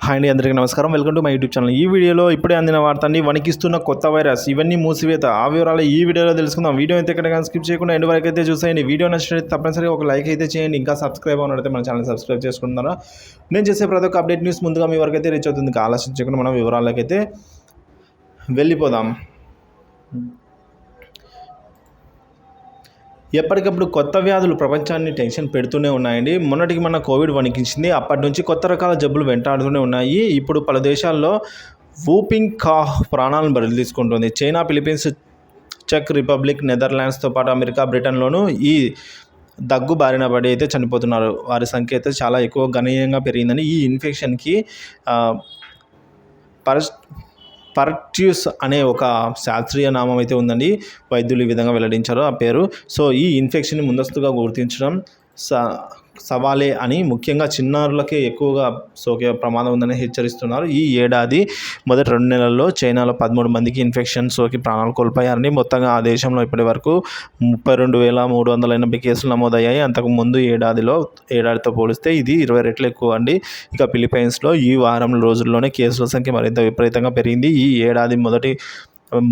Hi అండి, అందరికీ నమస్కారం. Welcome to my YouTube channel. ఈ వీడియోలో ఇప్పుడే అందిన వార్త అండి, వణికిస్తున్న కొత్త వైరస్, ఇవన్నీ మూసివేత, ఆ వివరాలు ఈ వీడియోలో తెలుసుకుందాం. వీడియో అయితే ఎక్కడ స్కిప్ చేయకుండా ఎండ్ వరకు అయితే చూసేయండి. వీడియో నచ్చినట్లయితే తప్పనిసరిగా ఒక లైక్ అయితే చేయండి. ఇంకా సబ్స్క్రైబ్ అవ్వనైతే మన ఛానల్ సబ్స్క్రైబ్ చేసుకుంటున్నారా. నేను చేసే ప్రతి ఒక్క అప్డేట్ న్యూస్ ముందుగా మీ వరకు అయితే రీచ్ అవుతుంది. ఆలోచించకుండా మనం వివరాలకైతే వెళ్ళిపోదాం. ఎప్పటికప్పుడు కొత్త వ్యాధులు ప్రపంచాన్ని టెన్షన్ పెడుతూనే ఉన్నాయండి. మొన్నటికి మన కోవిడ్ వణికించింది. అప్పటి నుంచి కొత్త రకాల జబ్బులు వెంటాడుతూనే ఉన్నాయి. ఇప్పుడు పలు దేశాల్లో వూపింగ్ కాహ్ ప్రాణాలను బలి తీసుకుంటుంది. చైనా, ఫిలిప్పీన్స్, చెక్ రిపబ్లిక్, నెదర్లాండ్స్తో పాటు అమెరికా, బ్రిటన్లోనూ ఈ దగ్గు బారిన పడి అయితే చనిపోతున్నారు. వారి సంఖ్య అయితే చాలా ఎక్కువ గణనీయంగా పెరిగిందని, ఈ ఇన్ఫెక్షన్కి పర్ట్యూస్ అనే ఒక శాస్త్రీయ నామం అయితే ఉందండి. వైద్యులు ఈ విధంగా వెల్లడించారు ఆ పేరు. సో ఈ ఇన్ఫెక్షన్ని ముందస్తుగా గుర్తించడం సవాలే అని, ముఖ్యంగా చిన్నారులకే ఎక్కువగా సోకే ప్రమాదం ఉందని హెచ్చరిస్తున్నారు. ఈ ఏడాది మొదటి 2 నెలల్లో చైనాలో 13 మందికి ఇన్ఫెక్షన్ సోకి ప్రాణాలు కోల్పోయారని, మొత్తంగా ఆ దేశంలో ఇప్పటి వరకు 32,380 కేసులు నమోదయ్యాయి. అంతకు ముందు ఏడాదితో పోలిస్తే ఇది 20 రెట్లు ఎక్కువ అండి. ఇక ఫిలిప్పైన్స్లో ఈ వారం రోజుల్లోనే కేసుల సంఖ్య మరింత విపరీతంగా పెరిగింది. ఈ ఏడాది మొదటి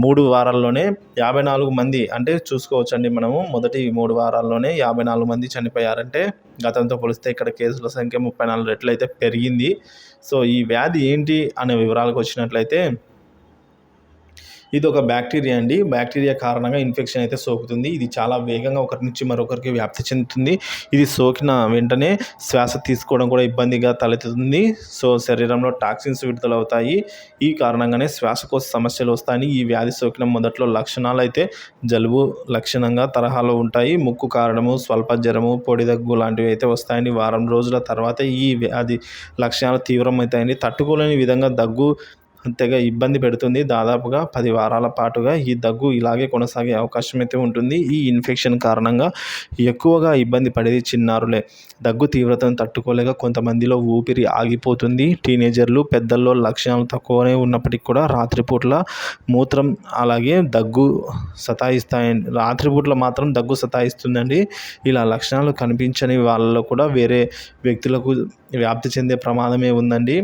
3 వారాల్లోనే 54 మంది, అంటే చూసుకోవచ్చండి మనము, మొదటి 3 వారాల్లోనే 54 మంది చనిపోయారంటే గతంతో పోలిస్తే ఇక్కడ కేసుల సంఖ్య 34 రెట్లు అయితే పెరిగింది. సో ఈ వ్యాధి ఏంటి అనే వివరాలకు వచ్చినట్లయితే, ఇది ఒక బ్యాక్టీరియా అండి. బ్యాక్టీరియా కారణంగా ఇన్ఫెక్షన్ అయితే సోకుతుంది. ఇది చాలా వేగంగా ఒకరి నుంచి మరొకరికి వ్యాప్తి చెందుతుంది. ఇది సోకిన వెంటనే శ్వాస తీసుకోవడం కూడా ఇబ్బందిగా తలెత్తుతుంది. సో శరీరంలో టాక్సిన్స్ విడుదలవుతాయి. ఈ కారణంగానే శ్వాసకోశ సమస్యలు వస్తాయని, ఈ వ్యాధి సోకిన మొదట్లో లక్షణాలు అయితే జలుబు లక్షణంగా తరహాలో ఉంటాయి. ముక్కు కారడము, స్వల్ప జ్వరము, పొడి దగ్గు లాంటివి అయితే వస్తాయని, వారం రోజుల తర్వాత ఈ వ్యాధి లక్షణాలు తీవ్రమవుతాయని, తట్టుకోలేని విధంగా దగ్గు తెగ ఇబ్బంది పెడుతుంది. దాదాపుగా 10 వారాల పాటుగా ఈ దగ్గు ఇలాగే కొనసాగే అవకాశం అయితే ఉంటుంది. ఈ ఇన్ఫెక్షన్ కారణంగా ఎక్కువగా ఇబ్బంది పడేది చిన్నారులే. దగ్గు తీవ్రతను తట్టుకోలేక కొంతమందిలో ఊపిరి ఆగిపోతుంది. టీనేజర్లు, పెద్దల్లో లక్షణాలు తక్కువనే ఉన్నప్పటికీ కూడా రాత్రిపూట్ల మూత్రం అలాగే దగ్గు సతాయిస్తాయండి. రాత్రిపూట్ల మాత్రం దగ్గు సతాయిస్తుందండి. ఇలా లక్షణాలు కనిపించని వాళ్ళలో కూడా వేరే వ్యక్తులకు వ్యాప్తి చెందే ప్రమాదమే ఉందండి.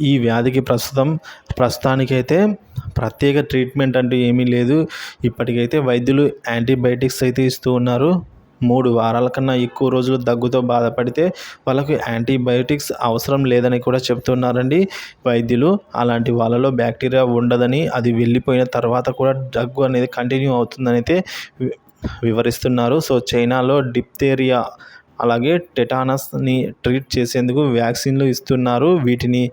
ఈ వ్యాధికి ప్రస్తుతానికైతే ప్రత్యేక ట్రీట్మెంట్ అంటూ ఏమీ లేదు. ఇప్పటికైతే వైద్యులు యాంటీబయాటిక్స్ అయితే ఇస్తూ ఉన్నారు. 3 వారాల కన్నా ఎక్కువ రోజులు దగ్గుతో బాధపడితే వాళ్ళకు యాంటీబయాటిక్స్ అవసరం లేదని కూడా చెప్తున్నారండి వైద్యులు. అలాంటి వాళ్ళలో బ్యాక్టీరియా ఉండదని, అది వెళ్ళిపోయిన తర్వాత కూడా దగ్గు అనేది కంటిన్యూ అవుతుందని అయితే వివరిస్తున్నారు. సో చైనాలో డిప్తేరియా అలాగే టెటానస్ని ట్రీట్ చేసేందుకు వ్యాక్సిన్లు ఇస్తున్నారు. వీటిని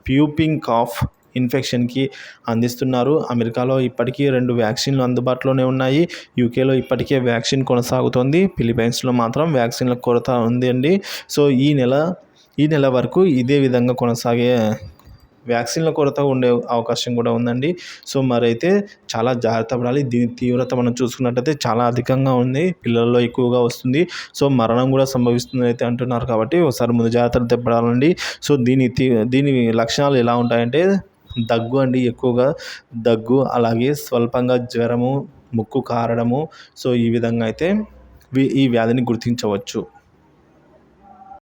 వ్యూపింగ్ కాఫ్ ఇన్ఫెక్షన్కి అందిస్తున్నారు. అమెరికాలో ఇప్పటికీ 2 వ్యాక్సిన్లు అందుబాటులోనే ఉన్నాయి. యూకేలో ఇప్పటికే వ్యాక్సిన్ కొనసాగుతోంది. ఫిలిప్పైన్స్లో మాత్రం వ్యాక్సిన్ల కొరత ఉంది అండి. సో ఈ నెల వరకు ఇదే విధంగా కొనసాగే వ్యాక్సిన్ల కొరత ఉండే అవకాశం కూడా ఉందండి. సో మరైతే చాలా జాగ్రత్త పడాలి. దీని తీవ్రత మనం చూసుకున్నట్టయితే చాలా అధికంగా ఉంది. పిల్లల్లో ఎక్కువగా వస్తుంది. సో మరణం కూడా సంభవిస్తుంది అయితే అంటున్నారు. కాబట్టి ఒకసారి ముందు జాగ్రత్తలు తెప్పడాలండి. సో దీని లక్షణాలు ఎలా ఉంటాయంటే, దగ్గు అండి, ఎక్కువగా దగ్గు, అలాగే స్వల్పంగా జ్వరము, ముక్కు కారడము. సో ఈ విధంగా అయితే ఈ వ్యాధిని గుర్తించవచ్చు.